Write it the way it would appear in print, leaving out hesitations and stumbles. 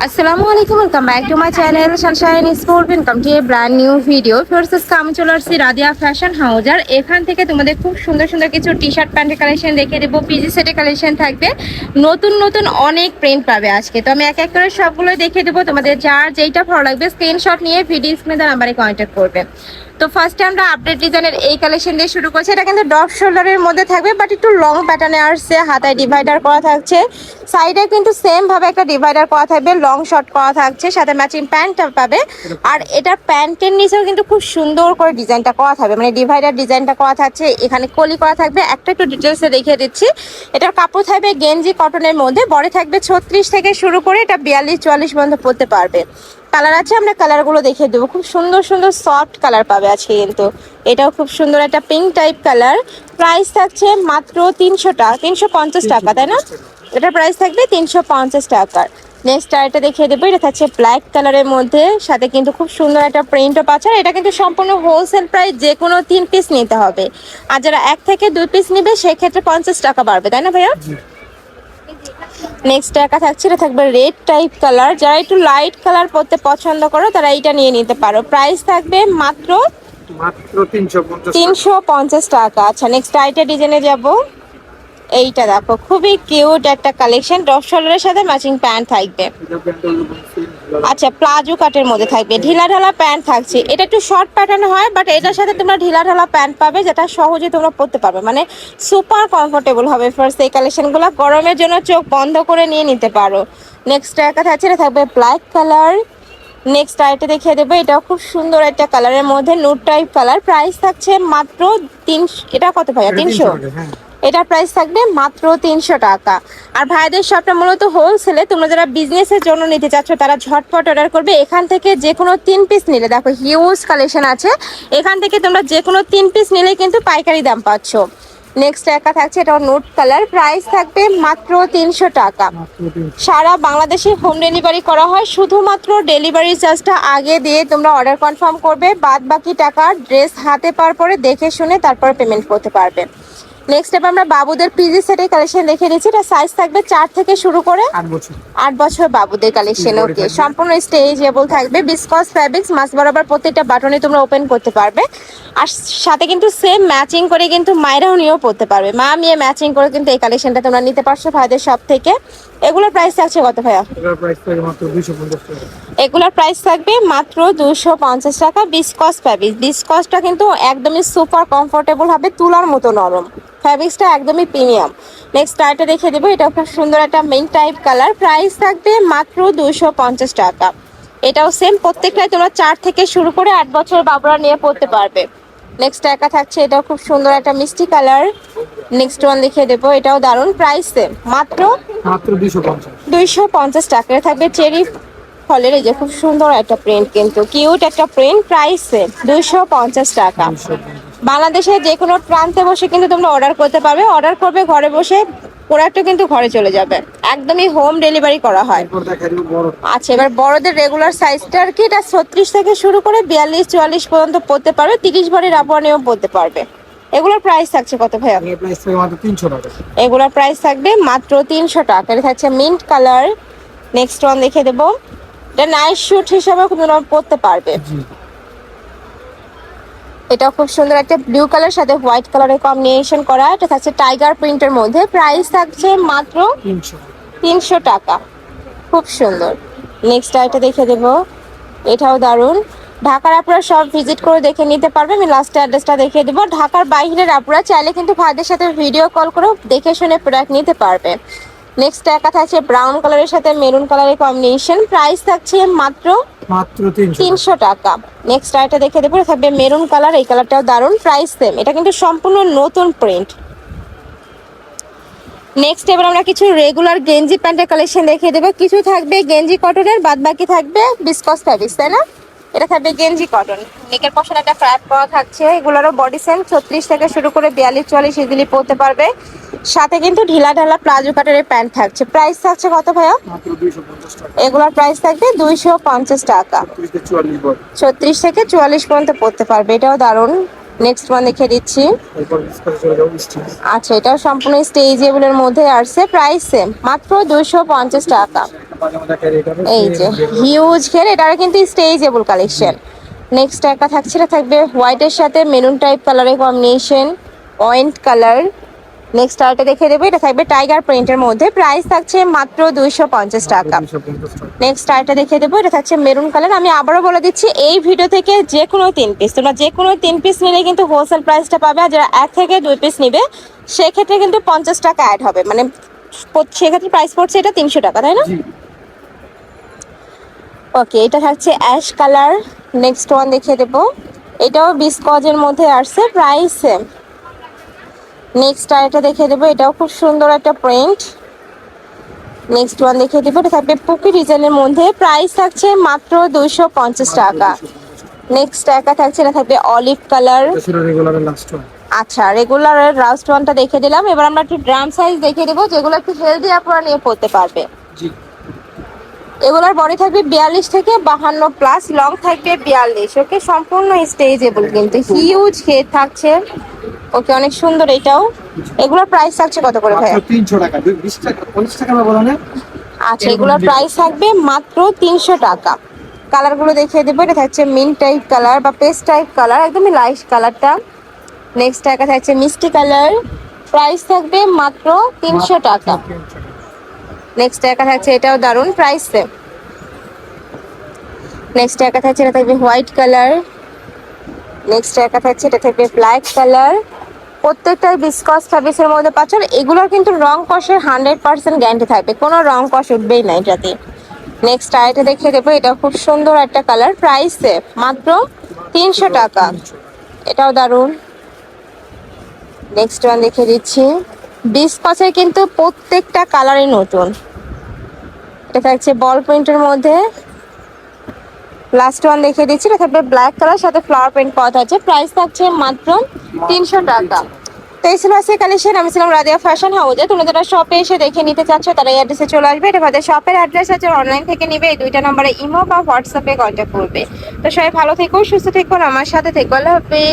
আসসালামু আলাইকুম, welcome back to my channel Sunshine sport. Welcome to A brand new video. First আমি চলে আসছি রাদিয়া ফ্যাশন হাউস। আর এখান থেকে তোমাদের খুব সুন্দর সুন্দর কিছু টি শার্ট প্যান্টের কালেকশন দেখে দেবো। পিজি সেটের কালেকশন থাকবে, নতুন নতুন অনেক প্রিন্ট পাবে আজকে। তো আমি এক এক করে সবগুলো দেখে দেবো। তোমাদের যার যেইটা ভালো লাগবে স্ক্রিনশট নিয়ে ভিডিও স্ক্রিনে নাম্বারে কন্ট্যাক্ট করবে। তো ফার্স্টে আমরা আপডেট ডিজাইনের এই কালেকশন দিয়ে শুরু করছি। এটা কিন্তু ডপ শোল্ডারের মধ্যে থাকবে, বাট একটু লং প্যাটার্নে আসছে। হাতায় ডিভাইডার করা থাকছে, সাইডে কিন্তু সেম ভাবে একটা ডিভাইডার করা থাকবে, লং শর্ট করা থাকছে, সাথে ম্যাচিং প্যান্ট পাবে। আর এটার প্যান্টের নিচেও কিন্তু খুব সুন্দর করে ডিজাইনটা করা থাকবে, মানে ডিভাইডার ডিজাইনটা করা থাকছে। এখানে কলি করা থাকবে। একটা একটু ডিটেলসে দেখিয়ে দিচ্ছি। এটার কাপড় থাকবে গেঞ্জি কটনের মধ্যে, বড় থাকবে 36 থেকে শুরু করে এটা 42-44 পর্যন্ত পরতে পারবে। কালার আছে, আমরা কালারগুলো দেখিয়ে দেবো। খুব সুন্দর সুন্দর সফট কালার পাবে আজকে কিন্তু। এটাও খুব সুন্দর একটা পিঙ্ক টাইপ কালার। প্রাইস থাকছে মাত্র 350 টাকা, তাই না? এটার প্রাইস থাকবে 350 টাকার। নেক্সট আরেকটা দেখিয়ে দেবো। এটা থাকছে ব্ল্যাক কালারের মধ্যে, সাথে কিন্তু খুব সুন্দর একটা প্রিন্টও পাচ্ছে। এটা কিন্তু সম্পূর্ণ হোলসেল প্রাইস, যে কোনো 3 পিস নিতে হবে। আর যারা 1 থেকে 2 পিস নিবে সেক্ষেত্রে 50 টাকা বাড়বে, তাই না ভাইয়া? নেক্সট একা থাকছে, এটা থাকবে রেড টাইপ কালার। যারা একটু লাইট কালার পরতে পছন্দ করো তারা এইটা নিয়ে নিতে পারো। প্রাইস থাকবে মাত্র 350 টাকা। আচ্ছা, নেক্সট আইটা ডিজাইনে যাব। এইটা দেখো, খুবই কিউট একটা কালেকশন। ডপ শোল্ডারের সাথে ম্যাচিং প্যান্ট থাকবে। আচ্ছা, প্লাজো কাটের মধ্যে থাকবে, ঢিলা ঢালা প্যান্ট থাকছে। এটা একটু শর্ট প্যাটার্ন হয়, বাট এটার সাথে তোমরা ঢিলা ঢালা প্যান্ট পাবে, যেটা সহজে তোমরা পরতে পারবে, মানে সুপার কমফোর্টেবল হবে। ফার্স্ট এই কালেকশনগুলো গরমের জন্য চোখ বন্ধ করে নিয়ে নিতে পারো। নেক্সট একটা থাকছে, এটা থাকবে ব্ল্যাক কালার। নেক্সট আইটা দেখিয়ে দেবো। এটাও খুব সুন্দর একটা কালারের মধ্যে, নুড টাইপ কালার। প্রাইস থাকছে মাত্র 300। এটা কত ভাইয়া? 300। এটার প্রাইস থাকবে মাত্র 300 টাকা। আর ভাইদের শপটা মূলত হোলসেলে। তোমরা যারা বিজনেসের জন্য নিতে চাচ্ছ তারা ঝটপট অর্ডার করবে। এখান থেকে যে কোনো 3 পিস নিলে, দেখো হিউজ কালেকশন আছে, এখান থেকে তোমরা যে কোনো 3 পিস নিলে কিন্তু পাইকারি দাম পাচ্ছ। নেক্সট একা থাকছে, এটা নোট কালার। প্রাইস থাকবে মাত্র 300 টাকা। সারা বাংলাদেশে হোম ডেলিভারি করা হয়। শুধুমাত্র ডেলিভারি চার্জটা আগে দিয়ে তোমরা অর্ডার কনফার্ম করবে, বাদ বাকি টাকা ড্রেস হাতে পাওয়ার পরে দেখে শুনে তারপর পেমেন্ট করতে পারবে। নেক্সট স্টেপ আমরা বাবুদের পিজি সেটের কালেকশন দেখে নিচ্ছি। এটা সাইজ থাকবে 4 থেকে শুরু করে 8 বছর বাবুদের কালেকশন। ওকে, সম্পূর্ণ স্ট্রেচেবল থাকবে। বিসকস ফ্যাব্রিক্স, মাছ বরাবর প্রত্যেকটা বাটনে তোমরা ওপেন করতে পারবে। আর সাথে কিন্তু সেম ম্যাচিং করে কিন্তু মায়েরাও নিয়েও পড়তে পারবে। মা মেয়ে ম্যাচিং করে কিন্তু এই কালেকশনটা তোমরা নিতে পারছো ভাইদের সব থেকে। এগুলোর প্রাইস থাকছে কত ভাইয়া? এগুলোর প্রাইস থাকবে মাত্র 250 টাকা। বিসকস ফ্যাব্রিক, বিসকসটা কিন্তু একদমই সুপার কমফোর্টেবল হবে, তুলার মতো নরম। ফ্যাব্রিক্সটা একদমই প্রিমিয়াম। নেক্সট আইটা দেখে দেবো। এটা খুব সুন্দর একটা মিন্ট টাইপ কালার। প্রাইস থাকবে মাত্র 250 টাকা। এটাও সেম, প্রত্যেকটাই তোমরা 4 থেকে শুরু করে 8 বছর বাবুরা নিয়ে পড়তে পারবে। নেক্সট একা থাকছে, এটাও খুব সুন্দর একটা মিষ্টি কালার। নেক্সট ওয়ান দেখিয়ে দেবো। এটাও দারুণ। প্রাইস সেম, মাত্র 250 টাকা। থাকবে চেরি ফলের, এই যে খুব সুন্দর একটা প্রিন্ট, কিন্তু কিউট একটা প্রিন্ট। প্রাইস সেম 250 টাকা। বাংলাদেশে যে কোনো প্রান্তে বসে কিন্তু তোমরা অর্ডার করতে পারবে। অর্ডার করবে ঘরে বসে, প্রোডাক্টও কিন্তু ঘরে চলে যাবে। একদমই হোম ডেলিভারি করা হয়। আচ্ছা, এবার বড়দের রেগুলার সাইজটা আর কি, এটা 36 থেকে শুরু করে 42-44 পর্যন্ত পড়তে পারবে। 30 ভরির আপওয়ার নিয়েও পড়তে পারবে। এগুলোর প্রাইস থাকছে কত ভাইয়া? এগুলোর প্রাইস থাকবে মাত্র 300 টাকা। এটা থাকছে মিন্ট কালার। নেক্সট ওয়ান দেখে দেবো। এটা নাইট শুট হিসাবে তোমরা পড়তে পারবে। এটা খুব সুন্দর একটা ব্লু কালার সাথে হোয়াইট কালারের কম্বিনেশন করা। এটা থাকছে টাইগার প্রিন্টের মধ্যে। প্রাইস থাকছে মাত্র 300 টাকা। খুব সুন্দর। নেক্সট আইটা দেখে দেবো। এটাও দারুণ। ঢাকার আপুরা সব ভিজিট করে দেখে নিতে পারবে। আমি লাস্টে অ্যাড্রেসটা দেখিয়ে দেবো। ঢাকার বাইরের আপুরা চাইলে কিন্তু ভাইদের সাথে ভিডিও কল করেও দেখে শুনে প্রোডাক্ট নিতে পারবে। নেক্সট একা থাকছে ব্রাউন কালারের সাথে মেরুন কালারের কম্বিনেশন। প্রাইস থাকছে মাত্র 300 টাকা। নেক্সট আইটা দেখে দেবো। থাকবে মেরুন কালার, এই কালারটাও দারুণ। Price same. এটা কিন্তু সম্পূর্ণ নতুন প্রিন্ট। নেক্সট এবার আমরা কিছু রেগুলার গেঞ্জি প্যান্টের কালেকশন দেখিয়ে দেবো। কিছু থাকবে গেঞ্জি কটনের, বাদ বাকি থাকবে বিসকস ফ্যাব্রিক্স, তাই না? এটা থাকবে গেঞ্জি কটন। নেকের পশন একটা ফ্ল্যাট পাওয়া থাকছে। এগুলোরও বডি সেম 36 থেকে শুরু করে 42-44 ইজিলি পরতে পারবে। সাথে কিন্তু ঢিলা ঢালা প্লাজো কাটারের প্যান্ট থাকছে। প্রাইস থাকছে কত ভাইয়া? এগুলোর প্রাইস থাকবে 250 টাকা। 36 থেকে 44 পর্যন্ত পরতে পারবে। এটাও দারুণ। নেক্সট ওয়ান দেখে দিচ্ছি। আচ্ছা, এটাও সম্পূর্ণ স্ট্রেচেবলের মধ্যে আসছে। প্রাইস সেম, মাত্র 250 টাকা। এই যে হিউজ ঘের, এটা কিন্তু স্টেজেবল কালেকশন। নেক্সট একটা থাকছে, এটা থাকবে হোয়াইটের সাথে মেরুন টাইপ কালারের কম্বিনেশন, অয়েন্ট কালার। নেক্সট আরেকটা দেখে দেবো, এটা থাকবে টাইগার প্রিন্টের মধ্যে, প্রাইস থাকছে মাত্র 250 টাকা। নেক্সট আরেকটা দেখে দেবো, এটা থাকছে মেরুন কালার। আমি আবারও বলে দিচ্ছি, এই ভিডিও থেকে যে কোনো 3 পিস, তোমরা যে কোনো 3 পিস নিলে কিন্তু হোলসেল প্রাইসটা পাবে, আর যারা 1 থেকে 2 পিস নিবে সেক্ষেত্রে কিন্তু 50 টাকা অ্যাড হবে, মানে সেক্ষেত্রে প্রাইস পড়ছে এটা 300 টাকা, তাই না? ওকে, এটা থাকছে অ্যাশ কালার। নেক্সট ওয়ান দেখিয়ে দেবো, এটাও বিস্কজের মধ্যে আসছে, প্রাইস সেম। নেক্সট আরেকটা দেখিয়ে দেবো, এটাও খুব সুন্দর একটা প্রিন্ট। নেক্সট ওয়ান দেখিয়ে দেবো, এটা থাকবে পুকি ডিজাইনের মধ্যে, প্রাইস থাকছে মাত্র 250 টাকা। নেক্সট একা থাকছে, এটা থাকবে অলিভ কালার। আচ্ছা, রেগুলারের লাস্ট ওয়ানটা দেখে দিলাম। এবার আমরা একটু ড্রাম সাইজ দেখিয়ে দেবো, যেগুলো একটু হেলদি আপনারা নিয়ে পড়তে পারবে। এগুলোর বডি থাকবে 42 থেকে 52 প্লাস, লং থাকবে 42। ওকে, সম্পূর্ণ স্টেজেবল, কিন্তু হিউজ হেড থাকছে। ওকে, অনেক সুন্দর এটাও। এগুলোর প্রাইস থাকছে কত করে ভাই? 300 টাকা, 20 টাকা 50 টাকা না বলা না। আচ্ছা, এগুলোর প্রাইস থাকবে মাত্র 300 টাকা। কালারগুলো দেখিয়ে দেবো, এটা থাকছে মিন্ট টাইপ কালার বা পেস্ট টাইপ কালার, একদমই লাইট কালারটা। নেক্সট একটা থাকছে মিষ্টি কালার, প্রাইস থাকবে মাত্র 300 টাকা। নেক্সট একটা থাকছে, এটাও দারুণ, প্রাইস সেম। নেক্সট একটা থাকছে, এটা থাকবে হোয়াইট কালার। নেক্সট একটা থাকছে, এটা থাকবে ব্ল্যাক কালার। প্রত্যেকটাই বিসকস ফ্যাব্রিক্সের মধ্যে পাচ্ছেন। এগুলোর কিন্তু রং কষের 100% গ্যারান্টি থাকবে, কোনো রং কষ উঠবেই না এটাতে। নেক্সট আরেকটা দেখিয়ে দেবো, এটা খুব সুন্দর একটা কালার, প্রাইস সেম মাত্র 300 টাকা। এটাও দারুণ। নেক্সট ওয়ান দেখিয়ে দিচ্ছি, বিসকসের কিন্তু প্রত্যেকটা কালারই নতুন। এটা থাকছে বল প্রিন্টের মধ্যে। লাস্ট ওয়ান দেখিয়ে দিচ্ছি, এটা থাকবে ব্ল্যাক কালার সাথে ফ্লাওয়ার প্রিন্ট করা আছে, প্রাইস থাকছে মাত্র 300 টাকা। তো এই ছিল আজকে কালেকশন। আমি ছিলাম রাদিয়া ফ্যাশন হাউসে। তোমরা যারা শপে এসে দেখে নিতে চাচ্ছ তারা এই অ্যাড্রেসে চলে আসবে। এটা আমাদের শপের অ্যাড্রেস আছে, অনলাইন থেকে নিবে এই 2টা নম্বরে ইমো বা হোয়াটসঅ্যাপে কন্ট্যাক্ট করবে। তো সবাই ভালো থেকো, সুস্থ থেকো, আমার সাথে থেকো। আল্লাহ হাফেজ।